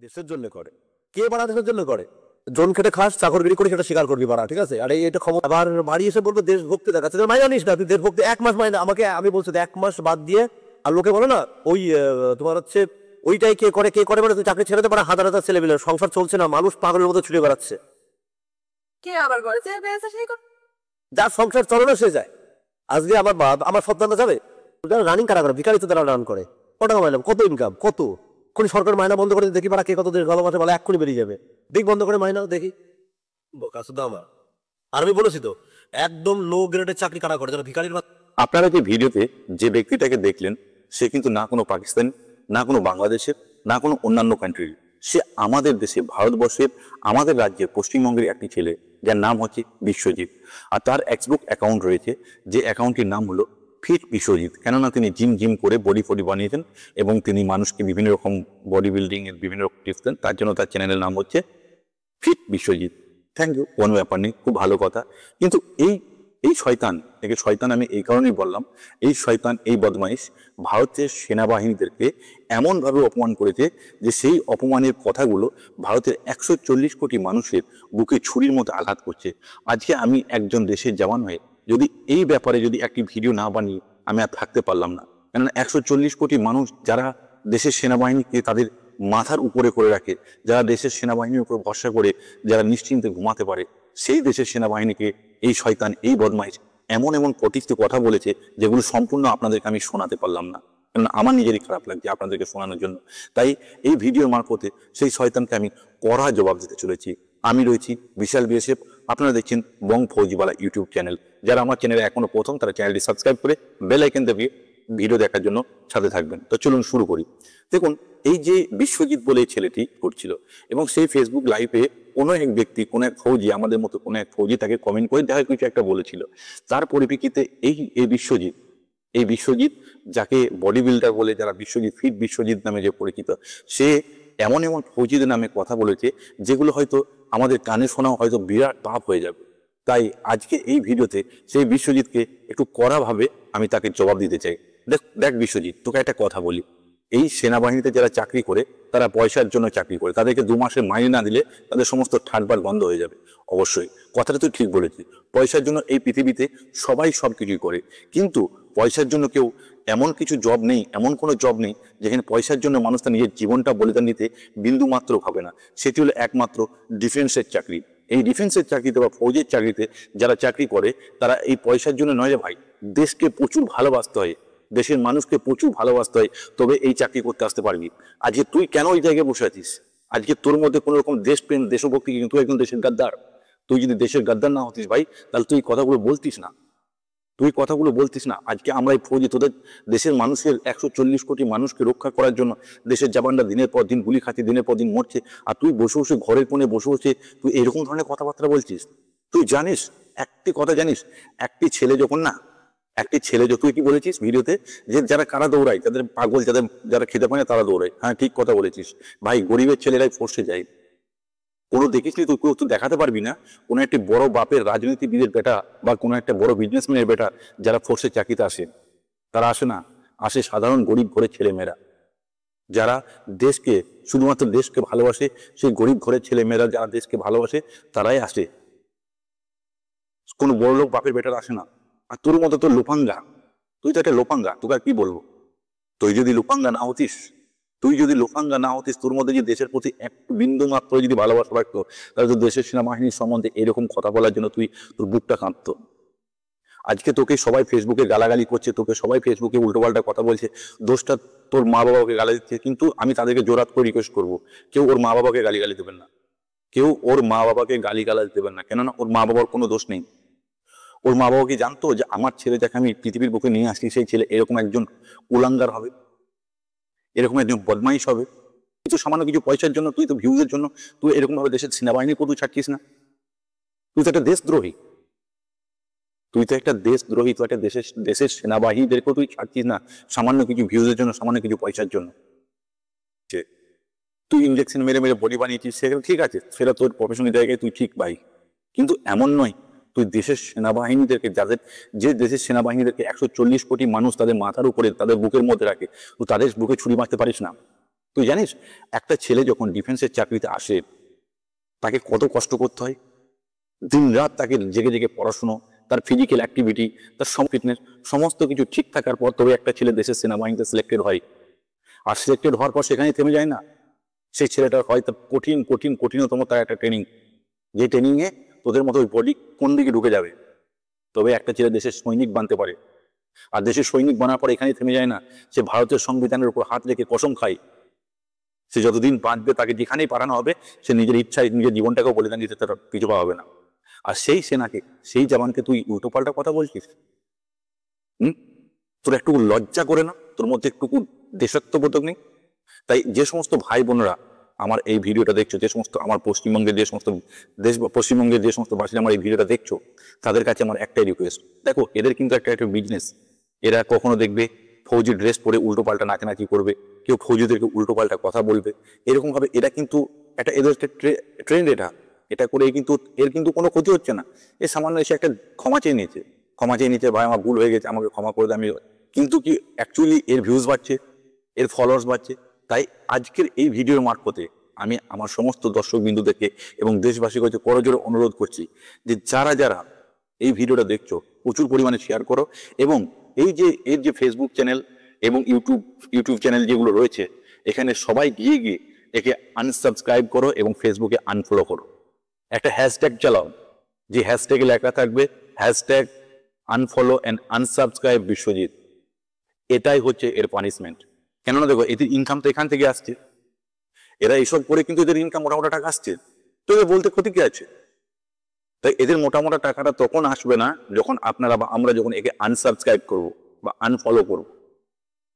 দেশের জন্য করে। কে বাড়া দেশের জন্য করে? জন খেটে খাস, চাকরগিরি করে সেটা স্বীকার করবি বাড়া, ঠিক আছে? আর এটা ক্ষমতা আবার বাড়ি এসে বলবে দেশভক্তি দেখাচ্ছে, মাইনা নিস না তুই দেশভক্তি। 1 মাস মাইনা আমাকে, আমি বলছি 1 মাস বাদ দিয়ে। আর লোকে বলে না ওই তোমার হচ্ছে ওইটাই কে করে মানে তুই চাকরি ছেড়ে দে, মানে হাজার হাজার ছেলে মিলে সংসার চলছে না, মানুষ পাগলের মতো ছুটে বেড়াচ্ছে। কে আবার করে যার সংসার চলে না সে যায়। আজকে আমার সন্তানরা যাবে, যারা রানিং কারা করে, ভিখারি তো তারা রান করে। কত টাকা মাইনা, কত ইনকাম, কত? কোন সরকার মাইনা বন্ধ করে দেখি পারা কে কত দেশ গলা মাঠে বলে এক্ষুনি বেরিয়ে যাবে। দিক বন্ধ করে মাইনা দেখি বোকা শুধু আমার। আর আমি বলেছি তো একদম লো গ্রেডের চাকরি কারা করে, যারা ভিখারির। আপনারা যে ভিডিওতে যে ব্যক্তিটাকে দেখলেন সে কিন্তু না কোনো পাকিস্তান, না কোনো বাংলাদেশের, না কোনো অন্যান্য কান্ট্রির। সে আমাদের দেশে ভারতবর্ষের আমাদের রাজ্যের পশ্চিমবঙ্গের একটি ছেলে, যার নাম হচ্ছে বিশ্বজিৎ। আর তার ফেসবুক অ্যাকাউন্ট রয়েছে, যে অ্যাকাউন্টটির নাম হলো ফিট বিশ্বজিৎ। কেননা তিনি জিম করে বডি বানিয়েছেন এবং তিনি মানুষকে বিভিন্ন রকম বডি বিল্ডিং এর বিভিন্ন রকম টিপস দেন। তার জন্য তার চ্যানেলের নাম হচ্ছে ফিট বিশ্বজিৎ। থ্যাংক ইউ, কোনো ব্যাপার নেই, খুব ভালো কথা। কিন্তু এই শয়তান, একে শয়তান আমি এই কারণেই বললাম, এই শয়তান, এই বদমাইশ ভারতের সেনাবাহিনীদেরকে এমনভাবে অপমান করেছে যে সেই অপমানের কথাগুলো ভারতের 140 কোটি মানুষের বুকে ছুরির মতো আঘাত করছে। আজকে আমি একজন দেশের জওয়ান হয়ে যদি এই ব্যাপারে যদি একটি ভিডিও না বানিয়ে আমি আর থাকতে পারলাম না। কেননা 140 কোটি মানুষ যারা দেশের সেনাবাহিনীকে তাদের মাথার উপরে করে রাখে, যারা দেশের সেনাবাহিনীর উপর ভরসা করে যারা নিশ্চিন্তে ঘুমাতে পারে, সেই দেশের সেনাবাহিনীকে এই শয়তান, এই বদমাইশ এমন কটিষ্ঠ কথা বলেছে যেগুলো সম্পূর্ণ আপনাদেরকে আমি শোনাতে পারলাম না, কেননা আমার নিজেরই খারাপ লাগছে আপনাদেরকে শোনানোর জন্য। তাই এই ভিডিওর মারফতে সেই শয়তানকে আমি কড়া জবাব দিতে চলেছি। আমি রয়েছি বিশাল বিএসএফ, আপনারা দেখছেন বং ফৌজিওয়ালা ইউটিউব চ্যানেল। যারা আমার চ্যানেলে এখনো প্রথম, তারা চ্যানেলটি সাবস্ক্রাইব করে বেল আইকন দাবিয়ে ভিডিও দেখার জন্য সাথে থাকবেন। তো চলুন শুরু করি। দেখুন, এই যে বিশ্বজিৎ বলে ছেলেটি করছিল এবং সেই ফেসবুক লাইভে কোনো এক ব্যক্তি, কোনো এক ফৌজি, আমাদের মতো কোনো এক ফৌজি তাকে কমেন্ট করে দেখা কিছু একটা বলেছিল। তার পরিপ্রেক্ষিতে এই বিশ্বজিৎ যাকে বডি বিল্ডার বলে, যারা বিশ্বজিৎ, ফিট বিশ্বজিৎ নামে যে পরিচিত, সে এমন ফৌজিদের নামে কথা বলেছে যেগুলো হয়তো আমাদের কানে শোনাও হয়তো বিরাট পাপ হয়ে যাবে। তাই আজকে এই ভিডিওতে সেই বিশ্বজিৎকে একটু কড়াভাবে আমি তাকে জবাব দিতে চাই। দেখ বিশ্বজিৎ, তোকে একটা কথা বলি, এই সেনাবাহিনীতে যারা চাকরি করে তারা পয়সার জন্য চাকরি করে, তাদেরকে 2 মাসের মাইনে না দিলে তাদের সমস্ত ঠাটবাট বন্ধ হয়ে যাবে। অবশ্যই কথাটা তুই ঠিক বলেছিস, পয়সার জন্য এই পৃথিবীতে সবাই সব কিছুই করে, কিন্তু পয়সার জন্য কেউ এমন কিছু জব নেই, এমন কোনো জব নেই যেখানে পয়সার জন্য মানুষ তার নিজের জীবনটা বলিদান দিতে বিন্দু মাত্র ভাবে না। সেটি হলো একমাত্র ডিফেন্সের চাকরি। এই ডিফেন্সের চাকরিতে বা ফৌজের চাকরিতে যারা চাকরি করে তারা এই পয়সার জন্য নয় রে ভাই, দেশকে প্রচুর ভালোবাসতে হয়, দেশের মানুষকে প্রচুর ভালোবাসতে হয়, তবে এই চাকরি করতে আসতে পারবি। আজকে তুই কেন ওই জায়গায় বসে আছিস? আজকে তোর মধ্যে কোনো রকম দেশপ্রেম, দেশভক্তি, কিন্তু তুই একজন দেশের গাদ্দার। তুই যদি দেশের গাদ্দার না হতিস ভাই, তাহলে তুই কথাগুলো বলতিস না। আজকে আমরা এই ফৌজি তোদের দেশের মানুষের 140 কোটি মানুষকে রক্ষা করার জন্য দেশের জওয়ানরা দিনের পর দিন গুলি খাচ্ছে, দিনের পর দিন মরছে, আর তুই বসে বসে ঘরের কোণে বসে তুই এরকম ধরনের কথাবার্তা বলছিস। তুই জানিস, একটি কথা জানিস, একটি ছেলে তুই কি বলেছিস ভিডিওতে, যে যারা কারা দৌড়ায় তাদের পাগল, যারা খেতে পায় না তারা দৌড়ায়। হ্যাঁ, ঠিক কথা বলেছিস ভাই, গরিবের ছেলেরাই ফোর্সে যায়। কোনো দেখিসনি তুই, তুই দেখাতে পারবি না কোনো একটি বড় বাপের রাজনীতিবিদের বেটা বা কোনো একটা বড় বিজনেসম্যানের বেটা যারা ফোর্সের চাকরিতে আসে? তারা আসে না, আসে সাধারণ গরিব ঘরের ছেলেমেয়েরা, যারা দেশকে, শুধুমাত্র দেশকে ভালোবাসে। সেই গরিব ঘরের ছেলেমেয়েরা যারা দেশকে ভালোবাসে তারাই আসে, কোনো বড় লোক বাপের বেটারা আসে না। আর তোর মতো তো লোপাঙ্গা, তুই তো একটা লোপাঙ্গা, তোকে আর কি বলবো। তুই যদি লোপাঙ্গা না হতিস, তোর মধ্যে যদি দেশের প্রতি এক বিন্দু মাত্র যদি ভালোবাসা রাখতো, তাহলে তো দেশের সেনাবাহিনীর সম্বন্ধে এরকম কথা বলার জন্য তোর বুকটা কাঁপতো। আজকে তোকে সবাই ফেসবুকে গালাগালি করছে, তোকে সবাই ফেসবুকে উল্টোপাল্টা কথা বলছে, দোষটা তোর মা বাবাকে গালি দিচ্ছে। কিন্তু আমি তাদেরকে জোরাত করে রিকোয়েস্ট করবো, কেউ ওর মা বাবাকে গালিগালি দেবেন না, কেননা ওর মা বাবার কোনো দোষ নেই। ওর মা বাবা কি জানতো যে আমার ছেলে যাকে আমি পৃথিবীর বুকে নিয়ে আসছি, সেই ছেলে এরকম একজন কুলাঙ্গার হবে, এরকম একজন বদমাইশ হবে? কিন্তু সামান্য কিছু পয়সার জন্য, তুই তো ভিউজের জন্য তুই এরকম ভাবে দেশের সেনাবাহিনীর প্রতি ছাড়ছিস না। তুই তো একটা দেশদ্রোহী, তুই একটা দেশের সেনাবাহিনীদেরকেও তুই ছাড়ছিস না সামান্য কিছু ভিউজের জন্য, সামান্য কিছু পয়সার জন্য। তুই ইঞ্জেকশন মেরে বডি বানিয়েছিস, সেটা ঠিক আছে, সেটা তোর প্রফেশনাল জায়গায় তুই ঠিক ভাই, কিন্তু এমন নয় তুই দেশের সেনাবাহিনীদেরকে, যে দেশের সেনাবাহিনীদেরকে 140 কোটি মানুষ তাদের মাথার উপরে, তাদের বুকের মধ্যে রাখে, তুই তাদের বুকে ছুরি মারতে পারিস না। তুই জানিস একটা ছেলে যখন ডিফেন্সের চাকরিতে আসে তাকে কত কষ্ট করতে হয়? দিন রাত তাকে জেগে জেগে পড়াশুনো, তার ফিজিক্যাল অ্যাক্টিভিটি, তার ফিটনেস সমস্ত কিছু ঠিক থাকার পর তবে একটা ছেলে দেশের সেনাবাহিনীতে সিলেক্টেড হয়। আর সিলেক্টেড হওয়ার পর সেখানেই থেমে যায় না, সেই ছেলেটার হয় তার কঠিনতম তার একটা ট্রেনিং, যে ট্রেনিংয়ে তোদের মতো ওই বডি কোন দিকে ঢুকে যাবে, তবে একটা ছেলে দেশের সৈনিক বানতে পারে। আর দেশের সৈনিক বানার পর এখানেই থেমে যায় না, সে ভারতের সংবিধানের উপর হাত রেখে কসম খায় সে যতদিন বাঁচবে তাকে যেখানেই পাঠানো হবে সে নিজের ইচ্ছায় নিজের জীবনটাকেও বলিদান দিতে তার কিছু পাওয়া হবে না। আর সেই সেনাকে, সেই জওয়ানকে তুই উল্টোপাল্টা কথা বলছিস? তোর একটু লজ্জা করে না? তোর মধ্যে একটুকু দেশাত্মবোধক নেই? তাই যে সমস্ত ভাই বোনরা আমার এই ভিডিওটা দেখছো, যে সমস্ত আমার পশ্চিমবঙ্গের যে সমস্ত বাসীরা আমার এই ভিডিওটা দেখছো, তাদের কাছে আমার একটাই রিকোয়েস্ট, দেখো এদের কিন্তু একটা বিজনেস। এরা কখনো দেখবে ফৌজি ড্রেস পরে উল্টো পাল্টা নাচানাচি করবে, কেউ ফৌজিদেরকে উল্টো পাল্টা কথা বলবে, এরকম ভাবে এরা কিন্তু একটা এদের ট্রেন্ড। এটা করে কিন্তু এর কিন্তু কোনো ক্ষতি হচ্ছে না। এ সামান্য এসে একটা ক্ষমা চেয়ে নিয়েছে, ভাই আমার ভুল হয়ে গেছে, আমাকে ক্ষমা করে দেয়। আমি কিন্তু কি অ্যাকচুয়ালি এর ভিউজ বাড়ছে, এর ফলোয়ার্স বাড়ছে। তাই আজকের এই ভিডিওর মারফতে আমি আমার সমস্ত দর্শক বিন্দুদেরকে এবং দেশবাসীকে হচ্ছে করজোড়ে অনুরোধ করছি যে যারা যারা এই ভিডিওটা দেখছো প্রচুর পরিমাণে শেয়ার করো, এবং এর যে ফেসবুক চ্যানেল এবং ইউটিউব চ্যানেল যেগুলো রয়েছে এখানে সবাই গিয়ে একে আনসাবস্ক্রাইব করো এবং ফেসবুকে আনফলো করো। একটা হ্যাশট্যাগ চালাও, যে হ্যাশট্যাগে লেখা থাকবে hashtag unfollow and unsubscribe Biswajit. এটাই হচ্ছে এর পানিশমেন্ট। কেননা দেখো এদের ইনকাম তো এখান থেকে আসছে, এরা এসব করে কিন্তু এদের ইনকাম মোটামোটা টাকা আসছে, তো এদের বলতে ক্ষতি কি আছে? তাই এদের মোটামোটা টাকাটা তখন আসবে না যখন আপনারা বা আমরা যখন একে আনসাবস্ক্রাইব করব বা আনফলো করব।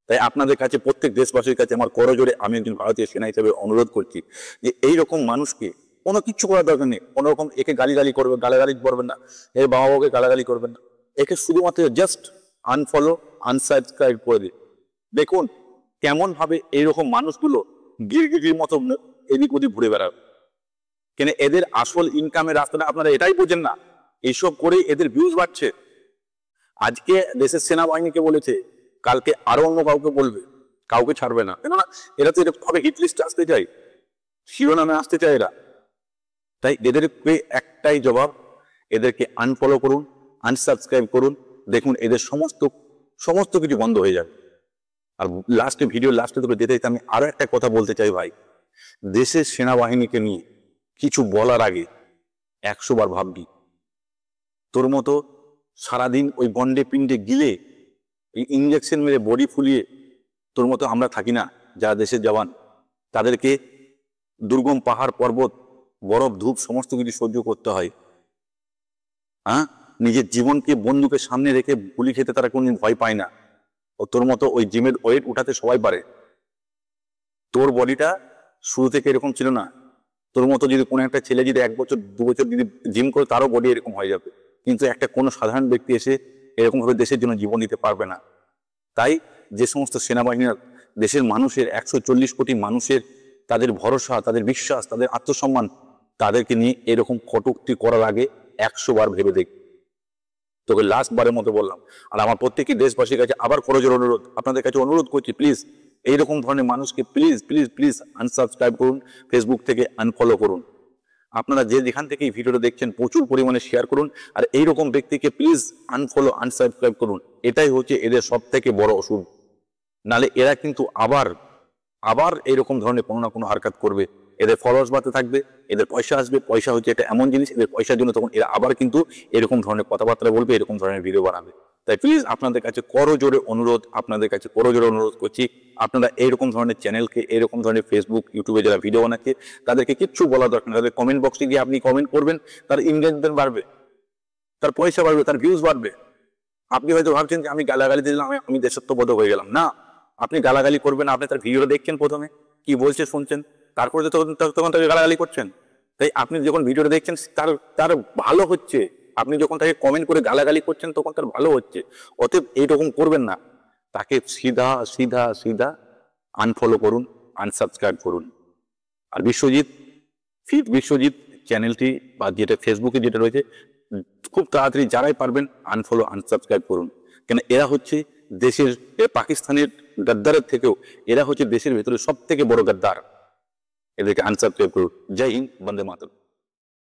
তাই আপনাদের কাছে, প্রত্যেক দেশবাসীর কাছে আমার করজোড়ে আমি একজন ভারতীয় সেনা হিসেবে অনুরোধ করছি যে এইরকম মানুষকে কোনো কিচ্ছু করার দরকার নেই। কোনো রকম একে গালিগালি করবেন না, এর বাবা বাবাকে গালাগালি করবেন না, একে শুধুমাত্র জাস্ট আনফলো আনসাবস্ক্রাইব করে দিন। দেখুন কেমন ভাবে এইরকম মানুষগুলো গিরগিটির মতো এদিক ওদিক ঘুরে বেড়াবে। কেন এদের আসল ইনকামের রাস্তাটা আপনারা এটাই বোঝেন না। এইসব করে এদের ভিউজ বাড়ছে। আজকে দেশের সেনাবাহিনীকে বলেছে, কালকে আরো অন্য কাউকে বলবে, কাউকে ছাড়বে না। কেননা এরা তো এরকম ভাবে হিট লিস্টে আসতে চায়, শিরোনামে আসতে চায় এরা। তাই এদেরকে একটাই জবাব, এদেরকে আনফলো করুন, আনসাবস্ক্রাইব করুন। দেখুন এদের সমস্ত কিছু বন্ধ হয়ে যাবে। আর ভিডিও লাস্টে তোকে যেতে আমি আরো একটা কথা বলতে চাই ভাই, দেশের সেনাবাহিনীকে নিয়ে কিছু বলার আগে 100 বার ভাববি। তোর মতো সারাদিন ওই গন্ডে পিণ্ডে গিলে এই ইঞ্জেকশন মেরে বডি ফুলিয়ে তোর মতো আমরা থাকি না, যারা দেশের জওয়ান। তাদেরকে দুর্গম পাহাড় পর্বত বরফ ধূপ সমস্ত কিছু সহ্য করতে হয়। নিজের জীবনকে বন্দুকের সামনে রেখে গুলি খেতে তারা কোনদিন ভয় পায় না। ও তোর মতো ওই জিমের ওয়েট উঠাতে সবাই পারে। তোর বডিটা শুরু থেকে এরকম ছিল না। তোর মতো যদি কোনো একটা ছেলে যদি 1 বছর 2 বছর যদি জিম করে তারও বডি এরকম হয়ে যাবে, কিন্তু একটা কোনো সাধারণ ব্যক্তি এসে এরকম ভাবে দেশের জন্য জীবন দিতে পারবে না। তাই যে সমস্ত সেনাবাহিনীর দেশের মানুষের 140 কোটি মানুষের তাদের ভরসা, তাদের বিশ্বাস, তাদের আত্মসম্মান, তাদেরকে নিয়ে এরকম কটূক্তি করার আগে 100 বার ভেবে দেখ। তোকে লাস্ট বারের মতো বললাম। আর আমার প্রত্যেকটি দেশবাসীর কাছে আবার করজোড়ে অনুরোধ, আপনাদের কাছে অনুরোধ করছি, প্লিজ এইরকম ধরনের মানুষকে প্লিজ আনসাবস্ক্রাইব করুন, ফেসবুক থেকে আনফলো করুন। আপনারা যেখান থেকে এই ভিডিওটা দেখছেন প্রচুর পরিমাণে শেয়ার করুন। আর এইরকম ব্যক্তিকে প্লিজ আনফলো আনসাবস্ক্রাইব করুন। এটাই হচ্ছে এদের সব থেকে বড় ওষুধ। নালে এরা কিন্তু আবার এইরকম ধরনের কোনো না কোনো হারকাত করবে। এদের ফলোয়ার্স বাড়তে থাকবে, এদের পয়সা আসবে। পয়সা হচ্ছে একটা এমন জিনিস, এদের পয়সার জন্য তখন এরা আবার কিন্তু এরকম ধরনের কথাবার্তা বলবে, এরকম ধরনের ভিডিও বানাবে। তাই প্লিজ আপনাদের কাছে করজোড়ে অনুরোধ করছি, আপনারা এইরকম ধরনের চ্যানেলকে, এরকম ধরনের ফেসবুক ইউটিউবে যারা ভিডিও বানাচ্ছে তাদেরকে কিচ্ছু বলা দরকার না। তাদের কমেন্ট বক্সে গিয়ে আপনি কমেন্ট করবেন, তার এনগেজমেন্ট বাড়বে, তার পয়সা বাড়বে, তার ভিউজ বাড়বে। আপনি হয়তো ভাবছেন যে আমি গালাগালি দিলাম আমি দেশাত্মবোধক হয়ে গেলাম। না, আপনি গালাগালি করবেন, আপনি তার ভিডিওটা দেখছেন, প্রথমে কি বলছে শুনছেন, তারপরে তখন তাকে গালাগালি করছেন। তাই আপনি যখন ভিডিওটা দেখছেন তার ভালো হচ্ছে, আপনি যখন তাকে কমেন্ট করে গালাগালি করছেন তখন তার ভালো হচ্ছে। অতএব এইরকম করবেন না, তাকে সিধা আনফলো করুন, আনসাবস্ক্রাইব করুন। আর বিশ্বজিৎ চ্যানেলটি বা যেটা ফেসবুকে যেটা রয়েছে খুব তাড়াতাড়ি যারাই পারবেন আনফলো আনসাবস্ক্রাইব করুন। কেন এরা হচ্ছে দেশের পাকিস্তানের গাদ্দারের থেকেও এরা হচ্ছে দেশের ভেতরে সব থেকে বড় গাদ্দার। এদেরকে আনসার করুন। জয় হিন্দ, বন্দে মাতরম।